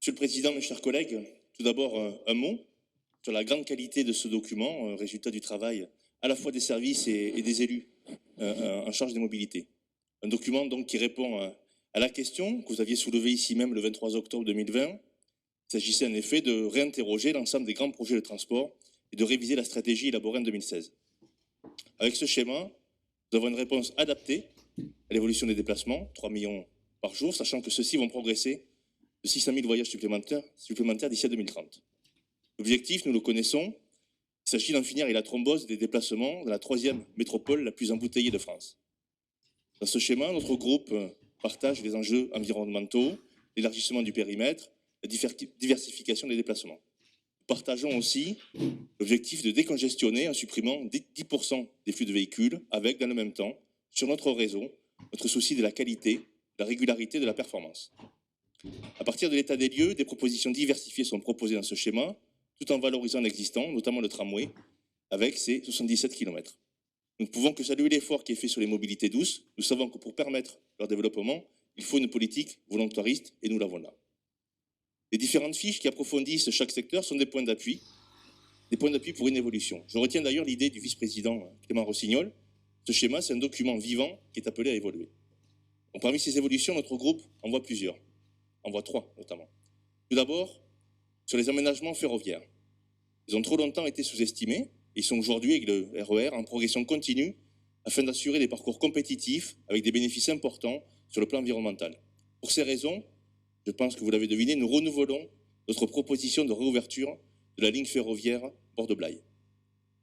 Monsieur le Président, mes chers collègues, tout d'abord un mot sur la grande qualité de ce document, résultat du travail à la fois des services et des élus en charge des mobilités. Un document donc qui répond à la question que vous aviez soulevée ici même le 23 octobre 2020. Il s'agissait en effet de réinterroger l'ensemble des grands projets de transport et de réviser la stratégie élaborée en 2016. Avec ce schéma, nous avons une réponse adaptée à l'évolution des déplacements, 3 millions par jour, sachant que ceux-ci vont progresser de 600 000 voyages supplémentaires d'ici à 2030. L'objectif, nous le connaissons, il s'agit d'en finir avec la thrombose des déplacements dans la troisième métropole la plus embouteillée de France. Dans ce schéma, notre groupe partage les enjeux environnementaux, l'élargissement du périmètre, la diversification des déplacements. Nous partageons aussi l'objectif de décongestionner en supprimant 10% des flux de véhicules avec, dans le même temps, sur notre réseau, notre souci de la qualité, de la régularité, de la performance. À partir de l'état des lieux, des propositions diversifiées sont proposées dans ce schéma, tout en valorisant l'existant, notamment le tramway, avec ses 77 km. Nous ne pouvons que saluer l'effort qui est fait sur les mobilités douces. Nous savons que pour permettre leur développement, il faut une politique volontariste et nous l'avons là. Les différentes fiches qui approfondissent chaque secteur sont des points d'appui pour une évolution. Je retiens d'ailleurs l'idée du vice-président Clément Rossignol. Ce schéma, c'est un document vivant qui est appelé à évoluer. Donc, parmi ces évolutions, notre groupe en voit plusieurs. En voit trois notamment. Tout d'abord, sur les aménagements ferroviaires. Ils ont trop longtemps été sous-estimés. Ils sont aujourd'hui, avec le RER, en progression continue afin d'assurer des parcours compétitifs avec des bénéfices importants sur le plan environnemental. Pour ces raisons, je pense que vous l'avez deviné, nous renouvelons notre proposition de réouverture de la ligne ferroviaire Bordeaux-Blaye.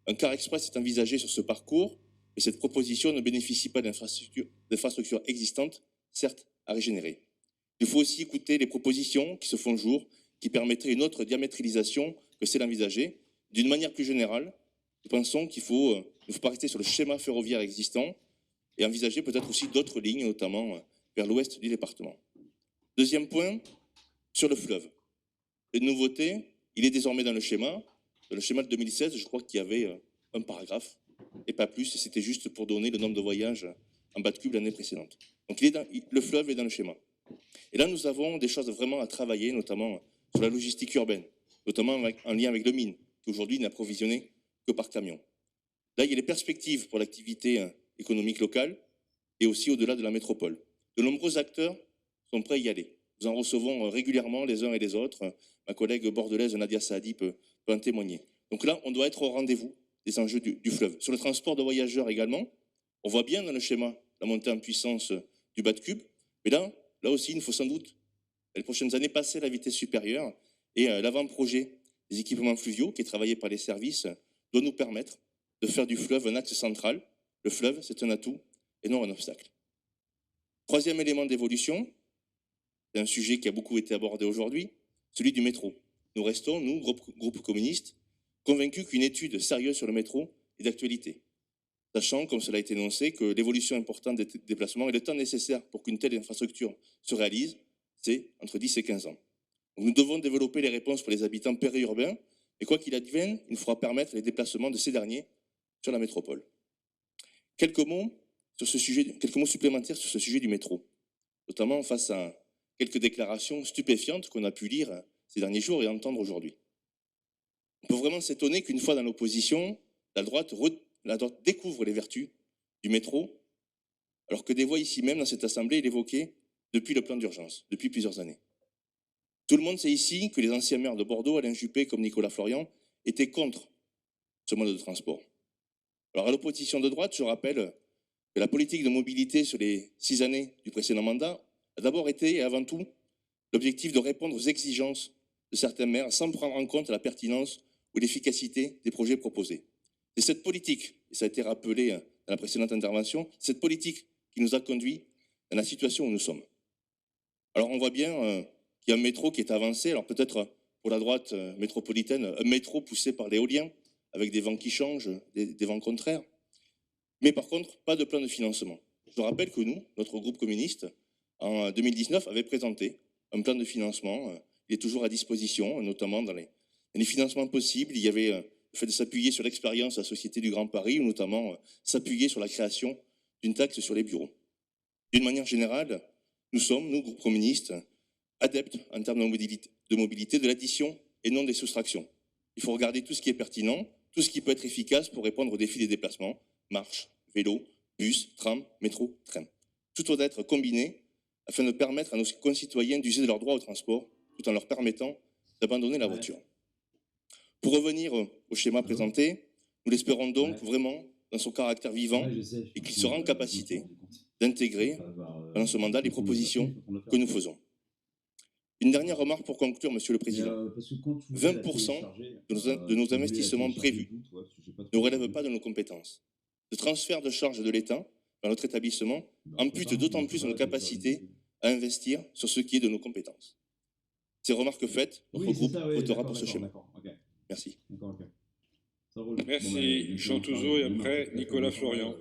Un car express est envisagé sur ce parcours, mais cette proposition ne bénéficie pas d'infrastructures existantes, certes à régénérer. Il faut aussi écouter les propositions qui se font jour, qui permettraient une autre diamétralisation que celle envisagée. D'une manière plus générale, nous pensons qu'il ne faut pas rester sur le schéma ferroviaire existant et envisager peut-être aussi d'autres lignes, notamment vers l'ouest du département. Deuxième point, sur le fleuve. Une nouveauté, il est désormais dans le schéma. Dans le schéma de 2016, je crois qu'il y avait un paragraphe et pas plus, et c'était juste pour donner le nombre de voyages en bas de cube l'année précédente. Donc le fleuve est dans le schéma. Et là, nous avons des choses vraiment à travailler, notamment sur la logistique urbaine, notamment en lien avec le mine, qui aujourd'hui n'est approvisionné que par camion. Là, il y a les perspectives pour l'activité économique locale et aussi au-delà de la métropole. De nombreux acteurs sont prêts à y aller. Nous en recevons régulièrement les uns et les autres. Ma collègue bordelaise Nadia Saadi peut en témoigner. Donc là, on doit être au rendez-vous des enjeux du fleuve. Sur le transport de voyageurs également, on voit bien dans le schéma la montée en puissance du bas de cube. Mais là aussi, il faut sans doute, les prochaines années, passer à la vitesse supérieure. Et l'avant-projet des équipements fluviaux, qui est travaillé par les services, doit nous permettre de faire du fleuve un axe central. Le fleuve, c'est un atout et non un obstacle. Troisième élément d'évolution, c'est un sujet qui a beaucoup été abordé aujourd'hui, celui du métro. Nous restons, nous, groupe communiste, convaincus qu'une étude sérieuse sur le métro est d'actualité, sachant, comme cela a été énoncé, que l'évolution importante des déplacements et le temps nécessaire pour qu'une telle infrastructure se réalise, c'est entre 10 et 15 ans. Donc nous devons développer les réponses pour les habitants périurbains, et quoi qu'il advienne, il faudra permettre les déplacements de ces derniers sur la métropole. Quelques mots supplémentaires sur ce sujet du métro, notamment face à quelques déclarations stupéfiantes qu'on a pu lire ces derniers jours et entendre aujourd'hui. On peut vraiment s'étonner qu'une fois dans l'opposition, la droite découvre les vertus du métro, alors que des voix ici même dans cette assemblée l'évoquaient depuis le plan d'urgence, depuis plusieurs années. Tout le monde sait ici que les anciens maires de Bordeaux, Alain Juppé comme Nicolas Florian, étaient contre ce mode de transport. Alors à l'opposition de droite, je rappelle que la politique de mobilité sur les 6 années du précédent mandat a d'abord été et avant tout l'objectif de répondre aux exigences de certains maires sans prendre en compte la pertinence ou l'efficacité des projets proposés. C'est cette politique, et ça a été rappelé dans la précédente intervention, cette politique qui nous a conduits dans la situation où nous sommes. Alors on voit bien qu'il y a un métro qui est avancé, alors peut-être pour la droite métropolitaine, un métro poussé par l'éolien, avec des vents qui changent, des vents contraires. Mais par contre, pas de plan de financement. Je rappelle que nous, notre groupe communiste, en 2019, avait présenté un plan de financement. Il est toujours à disposition, notamment dans les financements possibles. Il y avait le fait de s'appuyer sur l'expérience de la Société du Grand Paris, ou notamment s'appuyer sur la création d'une taxe sur les bureaux. D'une manière générale, nous sommes, nous, groupe communiste, adeptes en termes de mobilité de l'addition et non des soustractions. Il faut regarder tout ce qui est pertinent, tout ce qui peut être efficace pour répondre aux défis des déplacements, marche, vélo, bus, tram, métro, train. Tout doit être combiné afin de permettre à nos concitoyens d'user de leurs droits au transport tout en leur permettant d'abandonner la voiture. Pour revenir au schéma présenté, nous l'espérons donc vraiment dans son caractère vivant et qu'il sera en capacité d'intégrer dans ce mandat les propositions que nous faisons. Une dernière remarque pour conclure, Monsieur le Président. 20% de nos investissements prévus ne relèvent pas de nos compétences. Le transfert de charges de l'État dans notre établissement ampute d'autant plus nos capacités à investir sur ce qui est de nos compétences. Ces remarques faites, notre groupe votera pour ce schéma. Merci. Merci, Jean Touzeau et après Nicolas Florian.